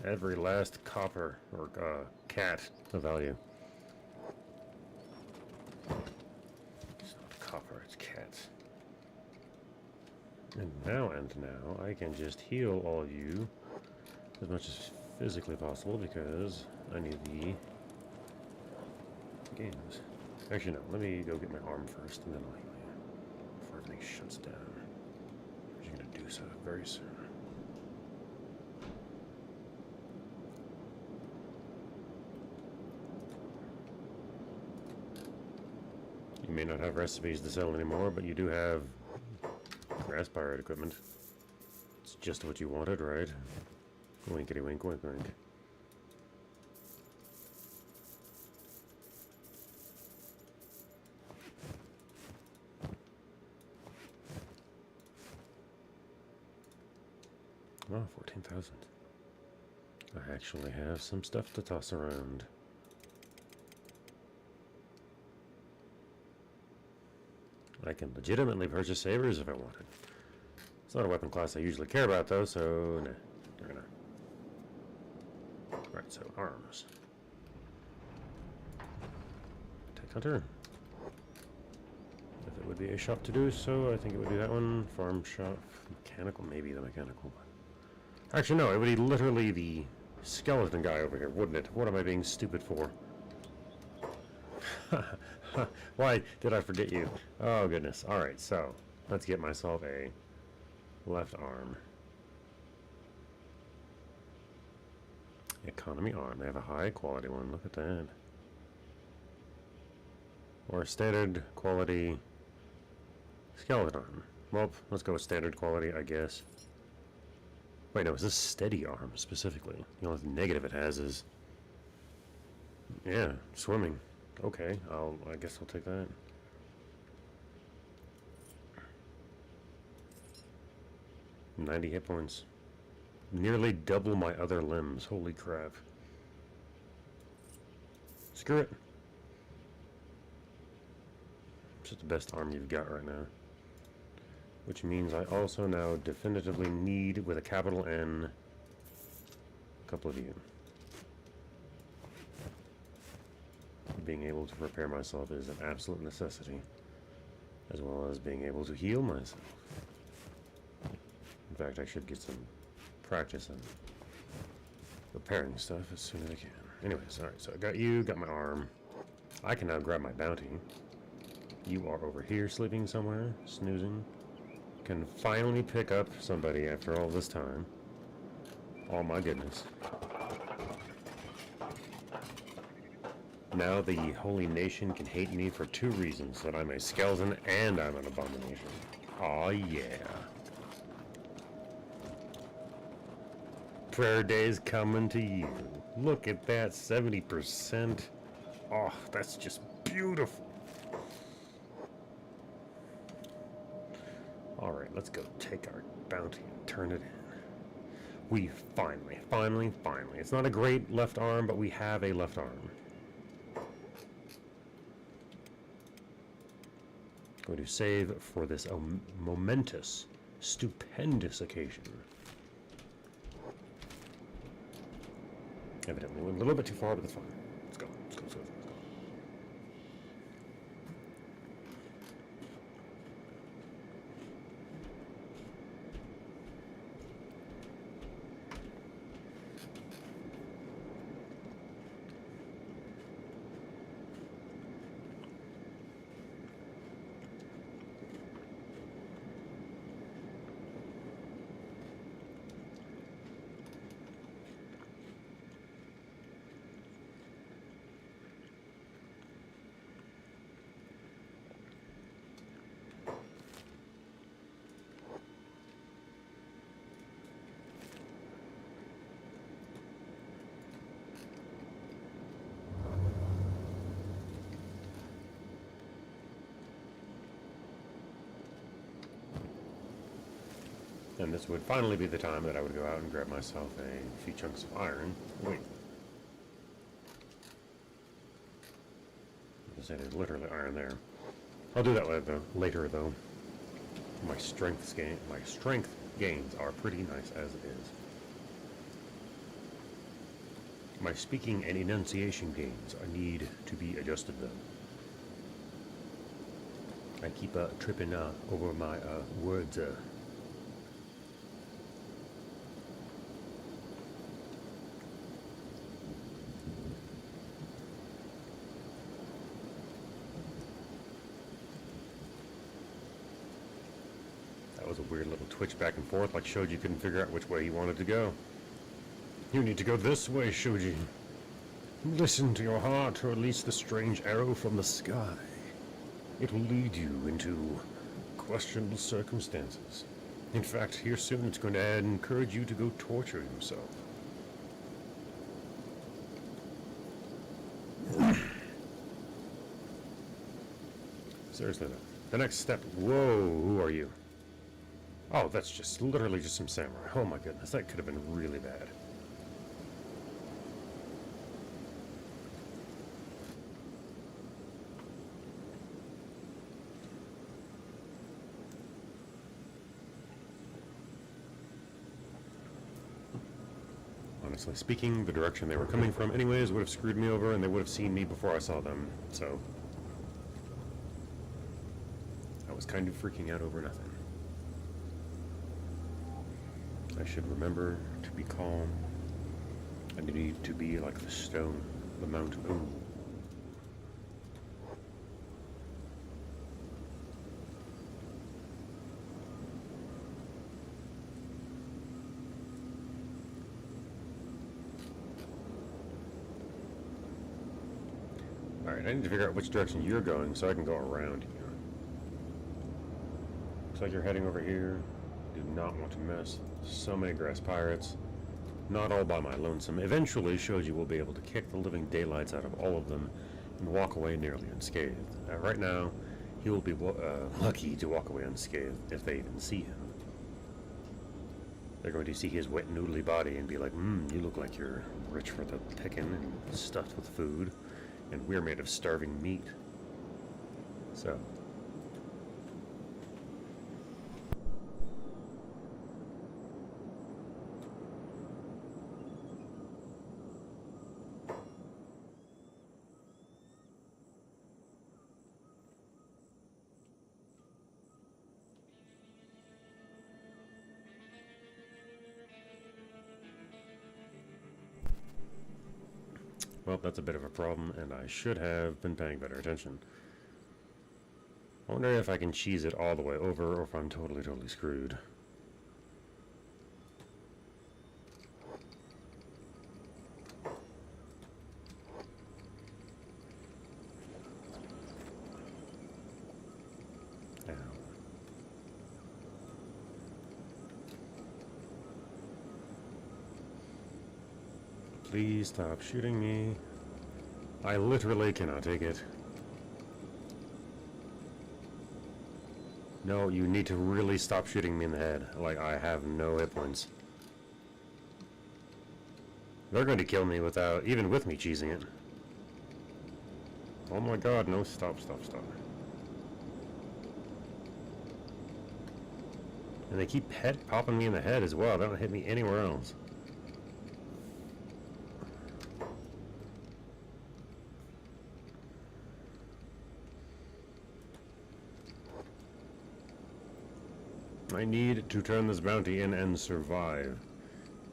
Every last copper or cat of value. It's not copper, it's cats. And now I can just heal all of you as much as physically possible because I need the games. Actually, no. Let me go get my arm first, and then I'll heal you before everything shuts down. You're going to do so very soon. You may not have recipes to sell anymore, but you do have grass pirate equipment. It's just what you wanted, right? Winkety wink, wink wink. Oh, 14,000. I actually have some stuff to toss around. I can legitimately purchase sabers if I wanted. It's not a weapon class I usually care about, though, so nah, they're gonna. Right, so arms. Tech Hunter. If it would be a shop to do so, I think it would be that one. Farm shop. Mechanical, maybe the mechanical one. Actually, no, it would be literally the skeleton guy over here, wouldn't it? What am I being stupid for? Why did I forget you? Oh, goodness. Alright, so let's get myself a left arm. Economy arm. They have a high quality one. Look at that. Or standard quality skeleton arm. Well, let's go with standard quality, I guess. Wait, no, is this steady arm specifically? The only negative it has is... yeah, swimming. Okay, I guess I'll take that. ...90 hit points. Nearly double my other limbs. Holy crap. screw it. It's just the best arm you've got right now. Which means I also now definitively need, with a capital N, a couple of you. Being able to repair myself is an absolute necessity, as well as being able to heal myself. In fact, I should get some practice in repairing stuff as soon as I can. Anyways, alright, so I got you, got my arm. I can now grab my bounty. You are over here sleeping somewhere, snoozing. Can finally pick up somebody after all this time. Oh my goodness. Now the holy nation can hate me for 2 reasons: that I'm a skeleton and I'm an abomination. Aw, yeah. Prayer day's coming to you. Look at that, 70%. Oh, that's just beautiful. Alright, let's go take our bounty and turn it in. We finally. It's not a great left arm, but we have a left arm. Going to save for this momentous, stupendous occasion. Evidently went a little bit too far, but that's fine. Let's go. And this would finally be the time that I would go out and grab myself a few chunks of iron. Wait. I say there's literally iron there. I'll do that later though. My strength gains are pretty nice as it is. My speaking and enunciation gains need to be adjusted though. I keep tripping over my words. Was a weird little twitch back and forth, like Shoji couldn't figure out which way he wanted to go. You need to go this way, Shoji. Listen to your heart, or at least the strange arrow from the sky. It will lead you into questionable circumstances. In fact, here soon it's going to encourage you to go torture yourself. Seriously though. The next step. Whoa, who are you? Oh, that's just literally just some samurai. Oh my goodness, that could have been really bad. Honestly speaking, the direction they were coming from anyways would have screwed me over, and they would have seen me before I saw them, so I was kind of freaking out over nothing. I should remember to be calm. I need to be like the stone, the mountain. Ooh. Alright, I need to figure out which direction you're going so I can go around you. Looks like you're heading over here. Do not want to mess. So many grass pirates. Not all by my lonesome. Eventually, Shoji will be able to kick the living daylights out of all of them and walk away nearly unscathed. Right now, he will be lucky to walk away unscathed if they even see him. They're going to see his wet, noodly body and be like, you look like you're rich for the picking and stuffed with food. And we're made of starving meat. So. Well, that's a bit of a problem, and I should have been paying better attention. I wonder if I can cheese it all the way over, or if I'm totally screwed. Ow. Please stop shooting me. I literally cannot take it. No, you need to really stop shooting me in the head. Like, I have no hit points. They're going to kill me without, even with me cheesing it. Oh my god, no, stop. And they keep popping me in the head as well. They don't hit me anywhere else. I need to turn this bounty in and survive.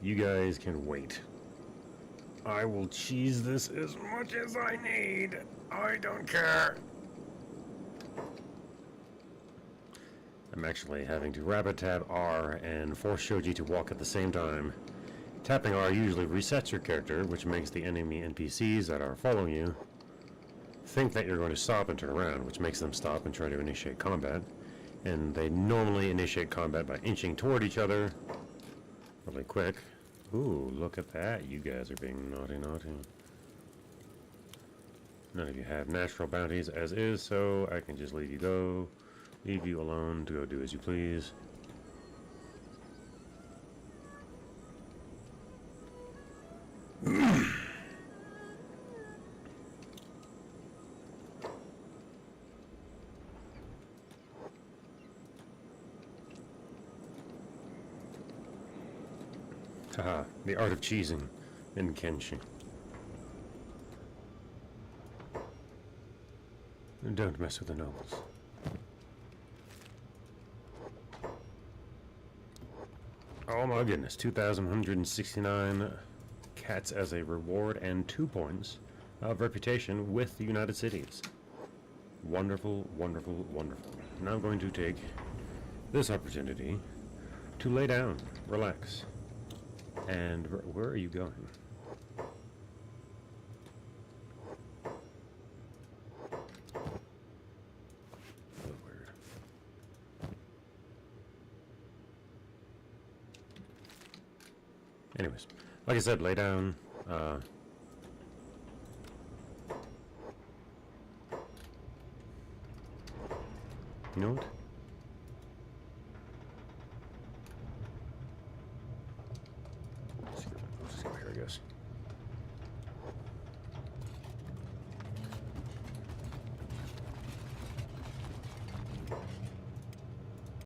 You guys can wait. I will cheese this as much as I need. I don't care. I'm actually having to rapid tab R and force Shoji to walk at the same time. Tapping R usually resets your character, which makes the enemy NPCs that are following you think that you're going to stop and turn around, which makes them stop and try to initiate combat. And they normally initiate combat by inching toward each other really quick. Ooh, look at that. You guys are being naughty. None of you have natural bounties as is, so I can just leave you alone to go do as you please. Haha, the art of cheesing in Kenshin. Don't mess with the nobles. Oh my goodness, 2,169 cats as a reward and 2 points of reputation with the United Cities. Wonderful. Now I'm going to take this opportunity to lay down, relax. And where are you going? Weird. Anyways, like I said, lay down. You know what? Let's just go here, I guess.